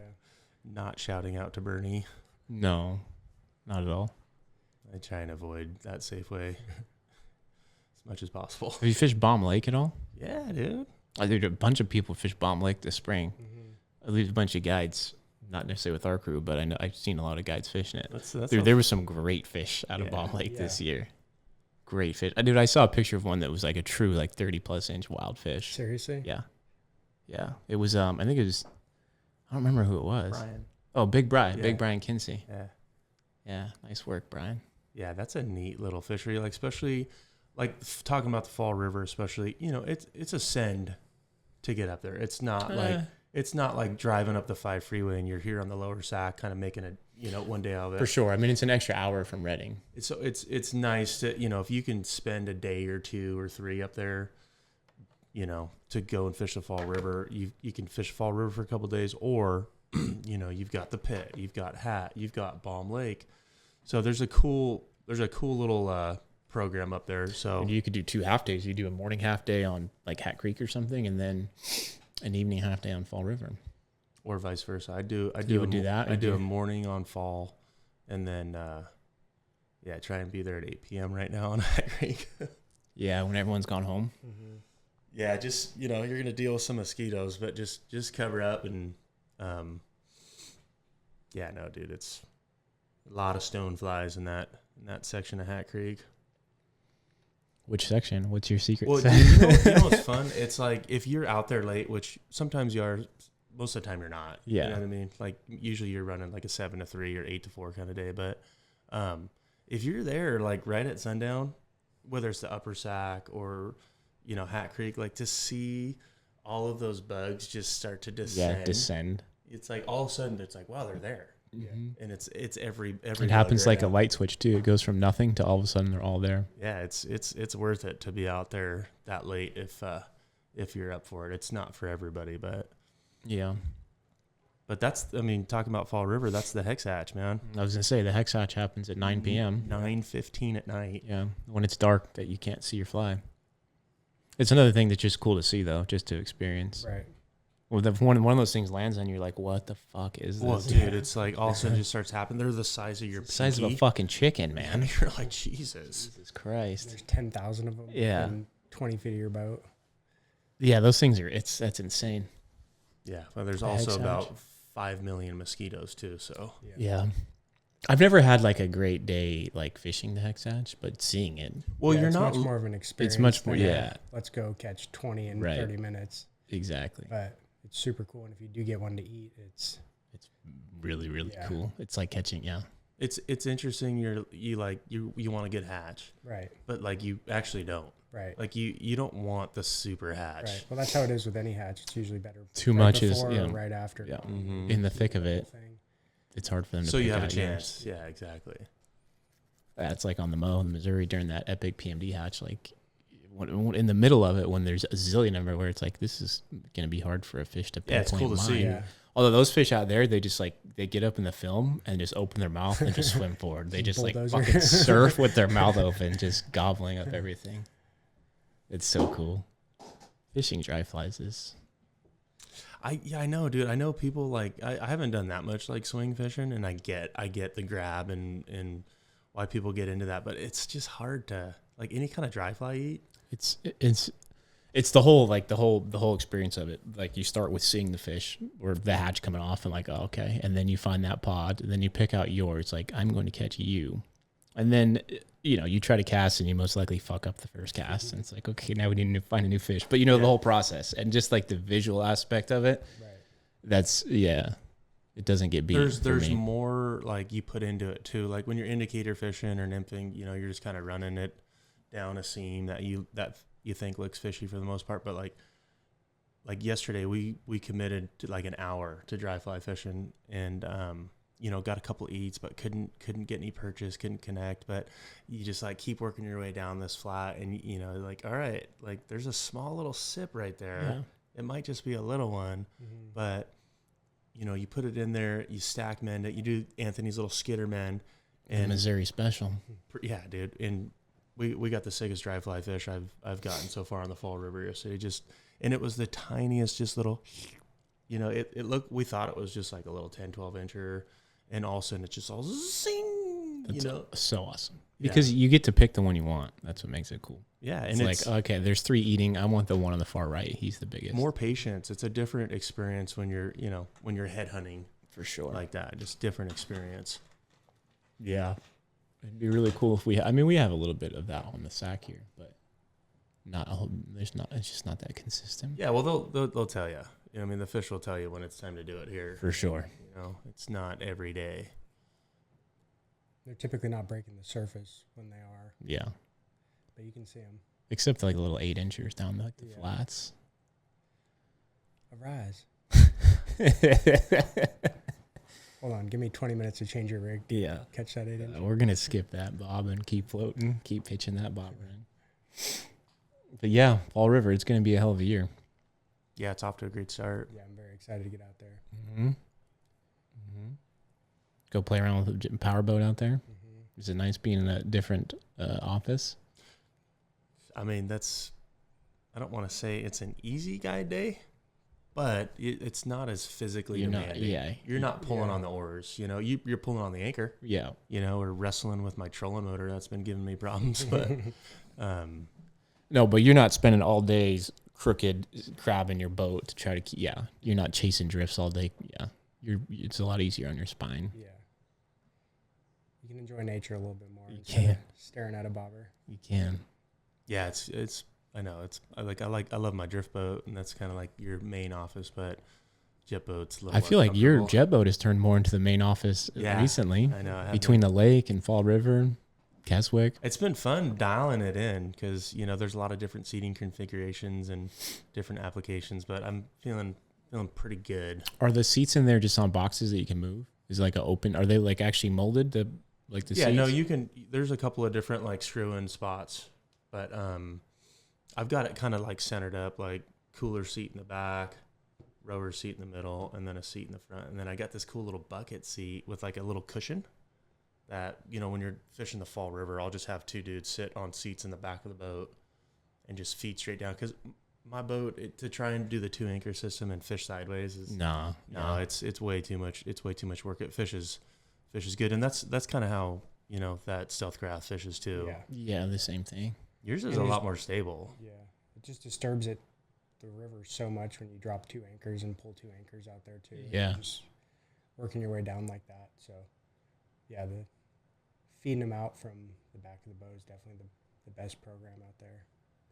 not shouting out to Bernie. No, not at all. I try and avoid that Safeway as much as possible. Have you fished Bomb Lake at all? Yeah, dude. I did a bunch of people fish Bomb Lake this spring. Mm-hmm. At least a bunch of guides, not necessarily with our crew, but I know I've seen a lot of guides fishing it. That's there was some great fish out of Bomb Lake this year. Great fish. I saw a picture of one that was like a true 30+ inch wild fish. Seriously? Yeah. Yeah. It was I think it was, I don't remember who it was. Brian. Oh, Big Brian. Yeah. Big Brian Kinsey. Yeah. Yeah. Nice work, Brian. Yeah, that's a neat little fishery. Like, especially talking about the Fall River, especially, it's a send to get up there. It's not it's not like driving up the 5 freeway and you're here on the lower Sac, kind of making a, one day out of it. For sure. I mean, it's an extra hour from Reading. So it's nice to, if you can spend a day or 2 or 3 up there, to go and fish the Fall River, you can fish Fall River for a couple of days, or, you've got the Pit, you've got Hat, you've got Balm Lake. So there's a cool little program up there. So and you could do 2 half days. You do a morning half day on like Hat Creek or something, and then an evening half day on Fall River, or vice versa. I do a morning on Fall, and then try and be there at 8 p.m. right now on Hat Creek. Yeah, when everyone's gone home. Mm-hmm. Yeah, just you're gonna deal with some mosquitoes, but just cover up and dude, it's a lot of stone flies in that section of Hat Creek. Which section? What's your secret? Well, you know what's fun? It's like if you're out there late, which sometimes you are, most of the time you're not. Yeah. You know what I mean? Like usually you're running like a 7 to 3 or 8 to 4 kind of day. But if you're there like right at sundown, whether it's the Upper Sac or, Hat Creek, like to see all of those bugs just start to descend. Yeah, descend. It's like all of a sudden it's like, wow, they're there. Mm-hmm. And it's every it happens like a light switch too. It goes from nothing to all of a sudden they're all there. Yeah, it's worth it to be out there that late if you're up for it. It's not for everybody, but yeah. But talking about Fall River, that's the Hex Hatch, man. I was gonna say the Hex Hatch happens at 9 p.m. 9:15 at night. Yeah, when it's dark that you can't see your fly. It's another thing that's just cool to see though, just to experience. Right. Well, one of those things lands on you, you're like, what the fuck is this? Well, dude, it's like all of a sudden just starts happening. They're the size of your pinky. Size of a fucking chicken, man. You're like, Jesus Christ. There's 10,000 of them. Yeah. In 20 feet of your boat. Yeah, those things that's insane. Yeah, well, there's also about 5 million mosquitoes too. So yeah. I've never had like a great day like fishing the Hex Hatch, but seeing it. Well, yeah, you're it's not. much more of an experience. It's much more. than Yeah. Let's go catch 20 in 30 minutes. Exactly. But it's super cool, and if you do get one to eat, it's really cool. It's like catching. Yeah. It's interesting. You want a good hatch, right? But like you actually don't. Right. Like you don't want the super hatch. Right. Well, that's how it is with any hatch. It's usually better. Too right much is or right after. Yeah. In the thick of it, it's hard for them to. So you have a out chance. Yeah, exactly. That's like on the Mo in Missouri during that epic PMD hatch. Like in the middle of it, when there's a zillion everywhere, it's like this is going to be hard for a fish to pinpoint. Yeah, it's cool to see. Yeah. Although those fish out there, they just they get up in the film and just open their mouth and just swim forward. They just Bulldozer. like fucking surf with their mouth open, just gobbling up everything. It's so cool. Fishing dry flies is. I know, dude. I know people like I haven't done that much like swing fishing, and I get the grab and why people get into that, but it's just hard to like any kind of dry fly eat. It's the whole experience of it. Like you start with seeing the fish or the hatch coming off and like, oh, okay. And then you find that pod and then you pick out yours. Like I'm going to catch you. And then, you try to cast and you most likely fuck up the first cast. And it's like, okay, now we need to find a new fish, but the whole process and just like the visual aspect of it. Right. That's it doesn't get beat. There's more like you put into it too. Like when you're indicator fishing or nymphing, you're just kind of running it down a seam that you think looks fishy for the most part, but like yesterday we committed to like an hour to dry fly fishing and got a couple eats but couldn't get any purchase, couldn't connect, but you just like keep working your way down this flat and like, all right, like there's a small little sip right there. Yeah. It might just be a little one, but you put it in there, you stack mend it, you do Anthony's little skitter mend and Missouri special. Yeah, dude. And we got the sickest dry fly fish I've gotten so far on the Fall River yesterday. And it was the tiniest, just little, it looked, we thought it was just like a little 10, 12 incher. And all of a sudden it's just all zing, That's so awesome. Because you get to pick the one you want. That's what makes it cool. Yeah. And it's like, okay, there's 3 eating. I want the one on the far right. He's the biggest. More patience. It's a different experience when you're, when you're head hunting. For sure. Like that. Just different experience. Yeah. It'd be really cool if we have a little bit of that on the Sac here, but it's just not that consistent. Yeah. Well, they'll tell you. The fish will tell you when it's time to do it here. For sure. It's not every day. They're typically not breaking the surface when they are. Yeah. But you can see them. Except like little 8 inchers down the flats. A rise. Hold on, give me 20 minutes to change your rig. Yeah. Catch that 8 inch. We're going to skip that bob and keep floating, keep pitching that bobber in. But yeah, Fall River, it's going to be a hell of a year. Yeah, it's off to a great start. Yeah, I'm very excited to get out there. Mm-hmm. Mm-hmm. Go play around with a power boat out there. Mm-hmm. Is it nice being in a different office? I mean, I don't want to say it's an easy guide day, but it's not as physically demanding. You're not pulling on the oars. You know, you're pulling on the anchor. Yeah. You know, or wrestling with my trolling motor. That's been giving me problems. But no, but you're not spending all days crooked crabbing your boat to try to keep. Yeah, you're not chasing drifts all day. Yeah, it's a lot easier on your spine. Yeah. You can enjoy nature a little bit more. You can. Staring at a bobber. You can. Yeah, it's. I know I love my drift boat, and that's kind of like your main office, but jet boat's a little I feel like your jet boat has turned more into the main office recently. I know. Between the lake and Fall River, Keswick. It's been fun dialing it in because, you know, there's a lot of different seating configurations and different applications, but I'm feeling pretty good. Are the seats in there just on boxes that you can move? Is it like a open? Are they like actually molded? The seats? No, you can. There's a couple of different like screw-in spots, but I've got it kind of like centered up, like cooler seat in the back, rower seat in the middle, and then a seat in the front. And then I got this cool little bucket seat with like a little cushion that, you know, when you're fishing the Fall River, I'll just have two dudes sit on seats in the back of the boat and just feed straight down. Because my boat, to try and do the 2-anchor system and fish sideways is it's way too much. It's way too much work. It fishes good, and that's kind of how, you know, that Stealth Craft fishes too. Yeah, the same thing. Yours is a lot more stable. Yeah, it just disturbs the river so much when you drop 2 anchors and pull 2 anchors out there too. Yeah, just working your way down like that. So yeah, the feeding them out from the back of the boat is definitely the best program out there.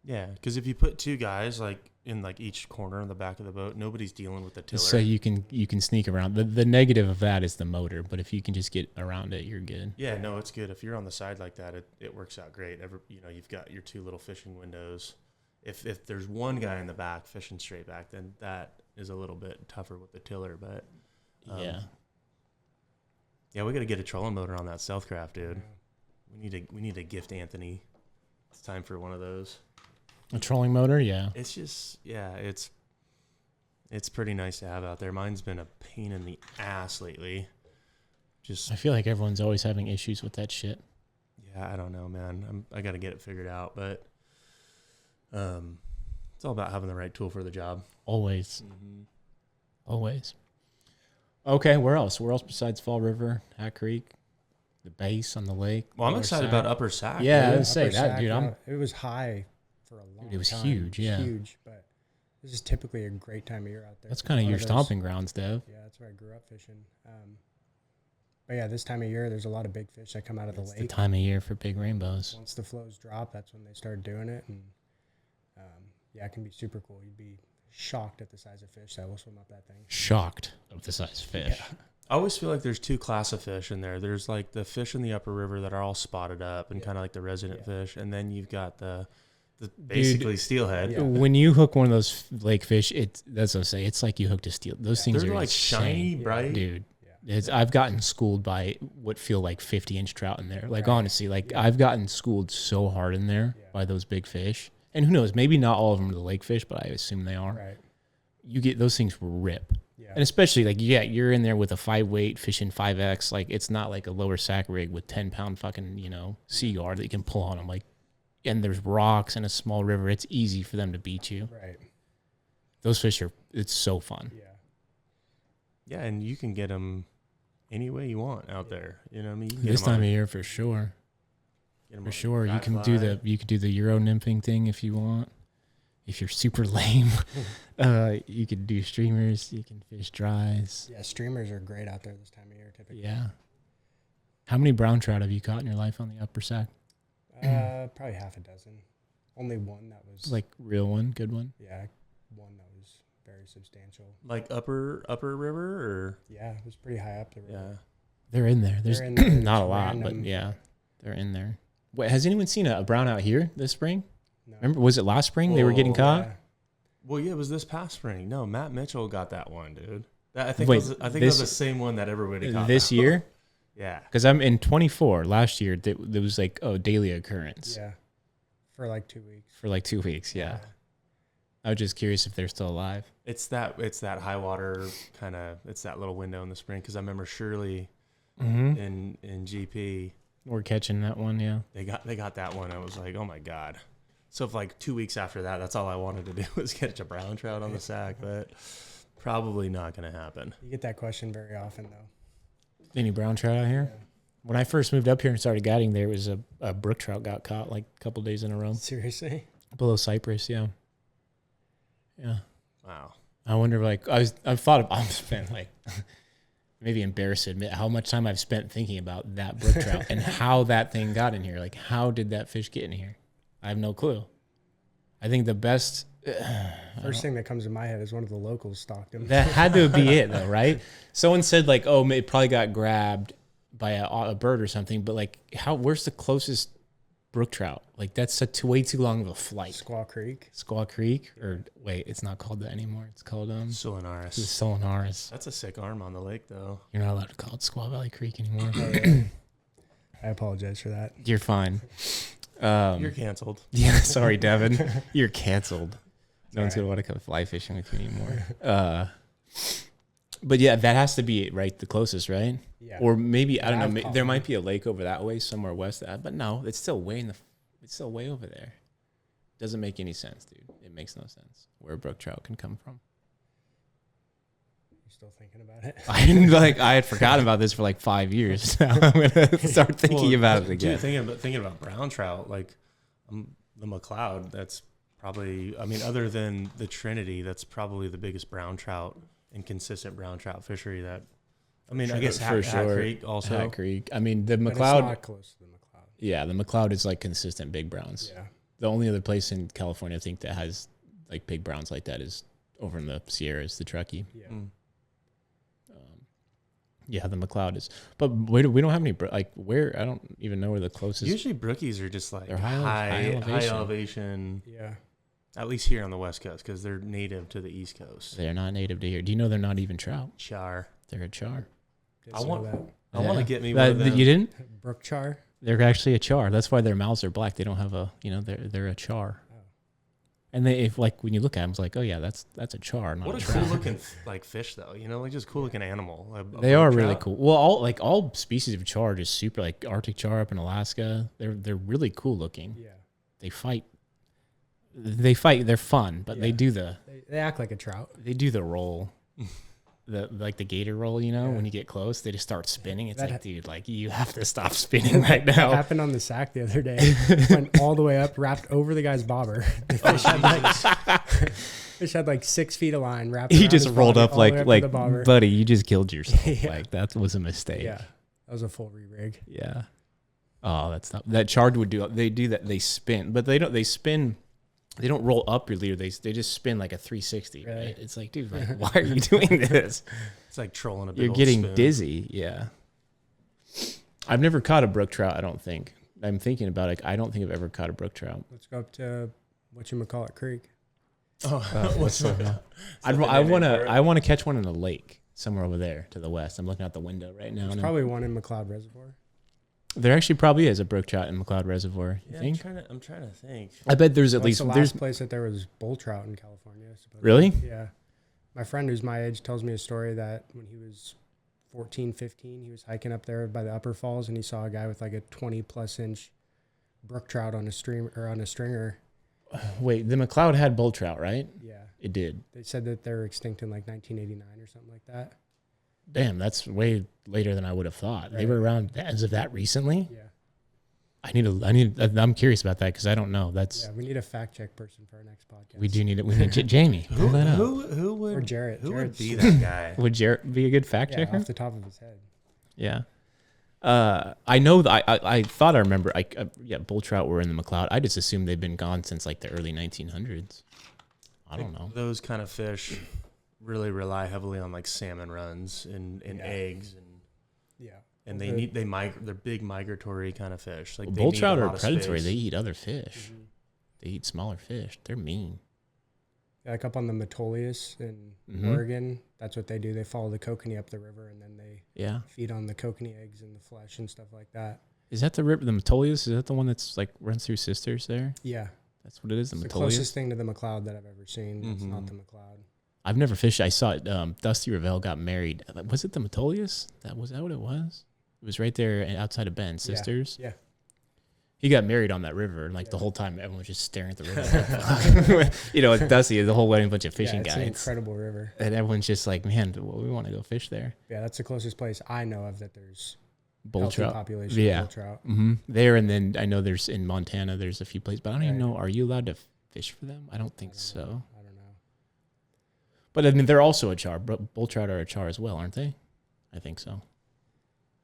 Yeah, because if you put 2 guys like in like each corner on the back of the boat, nobody's dealing with the tiller. So you can sneak around. The negative of that is the motor, but if you can just get around it, you're good. Yeah, no, it's good. If you're on the side like that, it works out great. You know, you've got your 2 little fishing windows. If there's one guy in the back fishing straight back, then that is a little bit tougher with the tiller. But yeah, we got to get a trolling motor on that Stealth Craft, dude. We need to gift Anthony. It's time for one of those. A trolling motor, yeah. It's just, it's pretty nice to have out there. Mine's been a pain in the ass lately. I feel like everyone's always having issues with that shit. Yeah, I don't know, man. I got to get it figured out, but it's all about having the right tool for the job. Always. Mm-hmm. Always. Okay, where else? Where else besides Fall River, Hat Creek, the base on the lake? Well, I'm excited about Upper Sac. Yeah, I would say that, dude. It was high for a long time. It was huge, yeah. Huge, but this is typically a great time of year out there. That's kind of your stomping grounds, Dev. Yeah, that's where I grew up fishing. But yeah, this time of year, there's a lot of big fish that come out of the lake. It's the time of year for big rainbows. Once the flows drop, that's when they start doing it. And yeah, it can be super cool. You'd be shocked at the size of fish that will swim up that thing. Shocked of the size of fish. Yeah. I always feel like there's 2 class of fish in there. There's like the fish in the upper river that are all spotted up and kind of like the resident fish. And then you've got the basically steelhead. Yeah. When you hook one of those lake fish, that's what I say. It's like you hooked a steel. Those things they're are like insane. shiny, bright. Dude. I've gotten schooled by what feel like 50-inch trout in there. Like, honestly, I've gotten schooled so hard in there by those big fish. And who knows, maybe not all of them are the lake fish, but I assume they are. Right. You get those things rip. Yeah. And especially, you're in there with a 5-weight fishing 5X. Like, it's not like a lower sack rig with 10-pound fucking, sea guard that you can pull on them. Like, and there's rocks and a small river. It's easy for them to beat you. Right. Those fish it's so fun. Yeah. Yeah, and you can get them any way you want out there. You know what I mean? This time of year, for sure. For sure, you can do the Euro nymphing thing if you want. If you're super lame, you could do streamers. You can fish dries. Yeah, streamers are great out there this time of year, typically. Yeah. How many brown trout have you caught in your life on the Upper Sac? Probably half a dozen. Only one that was like real one, good one. Yeah, one that was very substantial. Like upper river, or yeah, it was pretty high up the river. Yeah, they're in there. There's in there. Not a lot, but yeah, they're in there. Wait, has anyone seen a brown out here this spring? No. Remember, was it last spring they were getting caught? Yeah. Well, yeah, it was this past spring. No, Matt Mitchell got that one, dude. I think it was the same one that everybody caught this year. Yeah, because I'm in 24. Last year, there was like daily occurrence. Yeah, for like 2 weeks. For like 2 weeks, yeah. I was just curious if they're still alive. It's that high water kind of. It's that little window in the spring because I remember Shirley in GP. We're catching that one, yeah. They got that one. I was like, oh my god. So if like 2 weeks after that, that's all I wanted to do was catch a brown trout on the sack, but probably not going to happen. You get that question very often though. Any brown trout out here? Yeah. When I first moved up here and started guiding, there was a brook trout got caught like a couple days in a row. Seriously? Below Cypress, yeah. Yeah. Wow. I wonder, like, I've spent like maybe embarrassed to admit how much time I've spent thinking about that brook trout and how that thing got in here. Like, how did that fish get in here? I have no clue. I think the best. First thing that comes to my head is one of the locals stalked him. That had to be it, though, right? Someone said, like, oh, it probably got grabbed by a bird or something. But, like, where's the closest brook trout? Like, that's way too long of a flight. Squaw Creek? Or, wait, it's not called that anymore. It's called Solanaris. That's a sick arm on the lake, though. You're not allowed to call it Squaw Valley Creek anymore. I apologize for that. You're fine. You're canceled. Yeah, sorry, Devin. You're canceled. No one's gonna want to come fly fishing with you anymore. But yeah, that has to be it, right? The closest, right? Yeah. Or maybe I don't know. There might be a lake over that way, somewhere west. But no, it's still way over there. Doesn't make any sense, dude. It makes no sense where a brook trout can come from. You're still thinking about it? I had forgotten about this for like 5 years. Now I'm gonna start thinking about it again. Dude, thinking about brown trout, like the McLeod. That's probably, I mean, other than the Trinity, that's probably the biggest brown trout and consistent brown trout fishery that. I mean, I guess Hat Creek also. Hat Creek. I mean, the McLeod. But it's not close to the McLeod. Yeah, the McLeod is like consistent big browns. Yeah. The only other place in California I think that has like big browns like that is over in the Sierras, the Truckee. Yeah. Yeah, the McLeod is, but we don't have any like where I don't even know where the closest. Usually brookies are just like they're high elevation. Yeah. At least here on the West Coast, because they're native to the East Coast. They're not native to here. Do you know they're not even trout? Char. They're a char. I want to get me one of them. You didn't? Brook char? They're actually a char. That's why their mouths are black. They don't have they're a char. Oh. And when you look at them, it's like, oh yeah, that's a char, not a trout. What a cool looking like fish though. Like just cool looking animal. They are really cool. Well, all species of char are just super, like Arctic char up in Alaska. They're really cool looking. Yeah. They fight. They're fun, but they do they act like a trout. They do the roll. The gator roll, when you get close, they just start spinning. It's like, dude, like you have to stop spinning right now. That happened on the sack the other day. Went all the way up, wrapped over the guy's bobber. The fish had like 6 feet of line wrapped. He just rolled up like buddy, you just killed yourself. Yeah. Like that was a mistake. Yeah, that was a full re-rig. Yeah. Oh, that's not that char would do. They do that. They spin, but they don't. They spin. They don't roll up your leader. They just spin like a 360. Really? Right? It's like, dude, like, why are you doing this? It's like trolling a big You're old getting spoon. dizzy. Yeah. I've never caught a brook trout. I don't think. I'm thinking about it. I don't think I've ever caught a brook trout. Let's go up to whatchamacallit Creek. What's that? I want to catch one in a lake somewhere over there to the west. I'm looking out the window right now. There's probably one in McLeod Reservoir. There actually probably is a brook trout in McLeod Reservoir. You think? I'm trying to think. I bet there's at least the last place that there was bull trout in California. Supposedly. Really? Yeah. My friend who's my age tells me a story that when he was 14, 15, he was hiking up there by the upper falls and he saw a guy with like a 20+ inch brook trout on a stringer. Wait, the McLeod had bull trout, right? Yeah. It did. They said that they were extinct in like 1989 or something like that. Damn, that's way later than I would have thought. Right. They were around as of that recently? Yeah. I'm curious about that because I don't know. We need a fact check person for our next podcast. We do need it. We need Jamie. Pull that up. Who would or Jarrett? Who would be that guy? Would Jarrett be a good fact checker? Off the top of his head. Yeah. I know that I thought I remember. Bull trout were in the McLeod. I just assumed they've been gone since like the early 1900s. I don't know. Those kind of fish really rely heavily on like salmon runs and eggs and they're big migratory kind of fish. Like bull trout are predatory. They eat other fish. Mm-hmm. They eat smaller fish. They're mean. Like up on the Metolius in Oregon, that's what they do. They follow the kokanee up the river, and then they feed on the kokanee eggs and the flesh and stuff like that. Is that the river, the Metolius? Is that the one that's like runs through Sisters there? Yeah. That's what it is, the It's Metolius? the closest thing to the McLeod that I've ever seen. It's not the McLeod. I've never fished. I saw it. Dusty Ravel got married. Was it the Metolius? Was that what it was? It was right there outside of Bend, Sisters. Yeah. He got married on that river, and like the whole time, everyone was just staring at the river. You know, it's Dusty, the whole wedding, bunch of fishing guys. It's an incredible river. And everyone's just like, man, we want to go fish there. Yeah, that's the closest place I know of that there's bull trout population. Yeah, bull trout. There, and then I know there's in Montana. There's a few places, but I don't even know. Are you allowed to fish for them? I don't think so. I don't know. But I mean, they're also a char. Bull trout are a char as well, aren't they? I think so.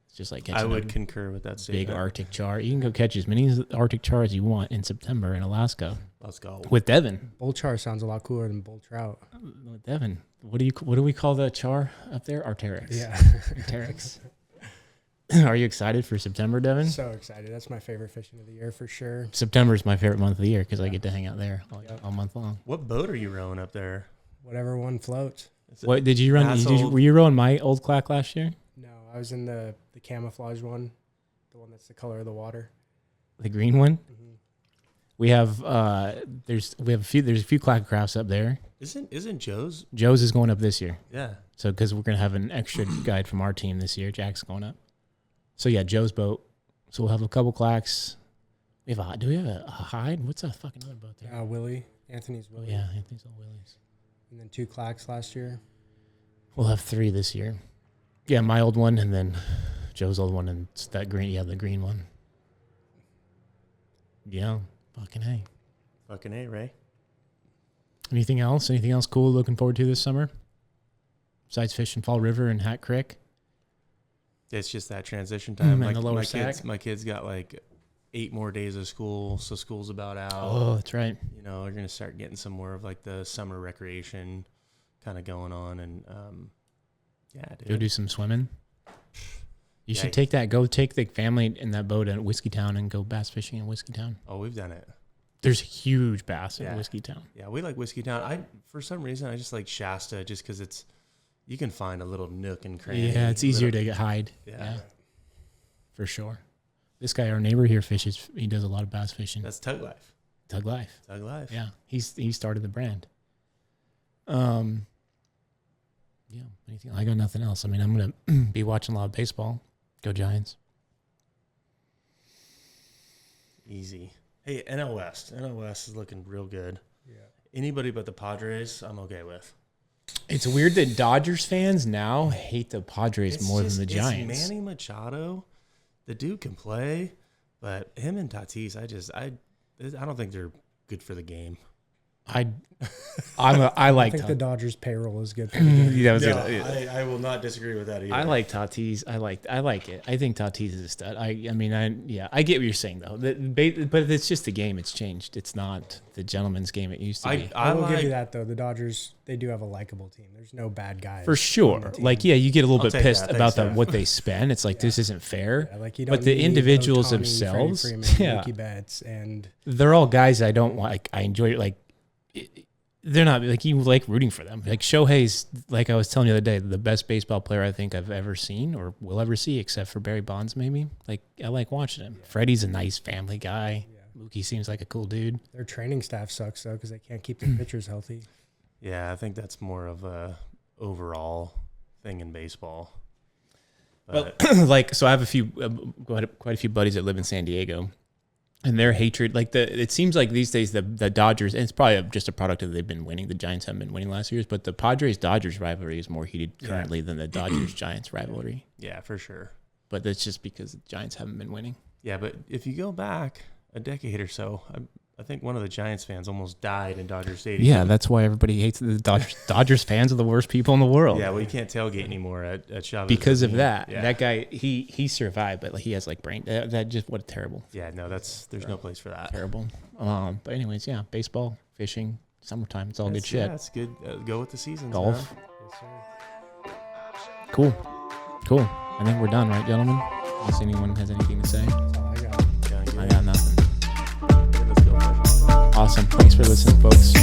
It's just like I would concur with that statement. Big Arctic char. You can go catch as many Arctic char as you want in September in Alaska. Let's go with Devon. Bull char sounds a lot cooler than bull trout. With Devon, what do we call the char up there? Arcteryx. Yeah, Arcteryx. Are you excited for September, Devon? So excited. That's my favorite fishing of the year for sure. September is my favorite month of the year because I get to hang out there all month long. What boat are you rowing up there? Whatever one floats. What did you run? Were you rowing my old clack last year? No, I was in the camouflage one, the one that's the color of the water. The green one. We have there's a few clack crafts up there. Isn't Joe's is going up this year? Yeah. So because we're gonna have an extra guide from our team this year, Jack's going up. So yeah, Joe's boat. So we'll have a couple clacks. Do we have a hide? What's that fucking other boat there? Willie. Anthony's Willie. Yeah, Anthony's all Willie's. And then 2 clacks last year. We'll have 3 this year. Yeah, my old one, and then Joe's old one, and it's that green. Yeah, the green one. Yeah, fucking A. Fucking A, Ray. Anything else? Anything else cool looking forward to this summer? Besides fishing Fall River and Hat Creek? It's just that transition time. And the lower sack. My kids got like 8 more days of school, so school's about out. Oh, that's right. You know, we're gonna start getting some more of like the summer recreation kind of going on, and yeah, dude. Go do some swimming. You should take the family in that boat at Whiskey Town and go bass fishing in Whiskey Town. Oh, we've done it. There's huge bass in Whiskey Town. Yeah, we like Whiskey Town. For some reason I just like Shasta just because you can find a little nook and cranny. Yeah, it's easier to hide. Yeah, for sure. This guy, our neighbor here, fishes. He does a lot of bass fishing. That's Tug Life. Tug Life. Tug Life. Yeah, he started the brand. Yeah. Anything? I got nothing else. I mean, I'm gonna be watching a lot of baseball. Go Giants. Easy. Hey, NL West. NL West is looking real good. Yeah. Anybody but the Padres, I'm okay with. It's weird that Dodgers fans now hate the Padres more than the Giants. It's Manny Machado. The dude can play, but him and Tatis, I don't think they're good for the game. I think the Dodgers payroll is good. For the I will not disagree with that either. I like Tatis. I like it. I think Tatis is a stud. I get what you're saying though. But it's just the game. It's changed. It's not the gentleman's game it used to be. I will give you that though. The Dodgers, they do have a likable team. There's no bad guys for sure. Like you get a little bit pissed about what they spend. It's like this isn't fair. Yeah, like you don't but the individuals Ohtani, themselves, Freeman, Mookie Betts, and they're all guys I don't like. I enjoy it. Like they're not like you like rooting for them. Like Shohei's, like I was telling you the other day, the best baseball player I think I've ever seen or will ever see, except for Barry Bonds, maybe. Like I like watching him. Freddie's a nice family guy. Mookie seems like a cool dude. Their training staff sucks though because they can't keep their pitchers healthy. Yeah, I think that's more of a overall thing in baseball. But so I have quite a few buddies that live in San Diego. And their hatred, it seems like these days the Dodgers, and it's probably just a product of they've been winning. The Giants haven't been winning last years, but the Padres-Dodgers rivalry is more heated currently than the Dodgers-Giants rivalry. Yeah, for sure. But that's just because the Giants haven't been winning. Yeah, but if you go back a decade or so, I think one of the Giants fans almost died in Dodger Stadium. Yeah, that's why everybody hates the Dodgers. Dodgers fans are the worst people in the world. Yeah, well, you can't tailgate anymore at Chavez. Because of that. Yeah. That guy, he survived, but he has brain. That just, what a terrible. Yeah, no, there's no place for that. Terrible. But anyways, yeah, baseball, fishing, summertime, it's all good shit. Yeah, it's good. Go with the seasons. Golf. Yes, sir. Cool. I think we're done, right, gentlemen? Unless anyone has anything to say. That's all I got. I got nothing. Let's go. Awesome. Thanks for listening, folks.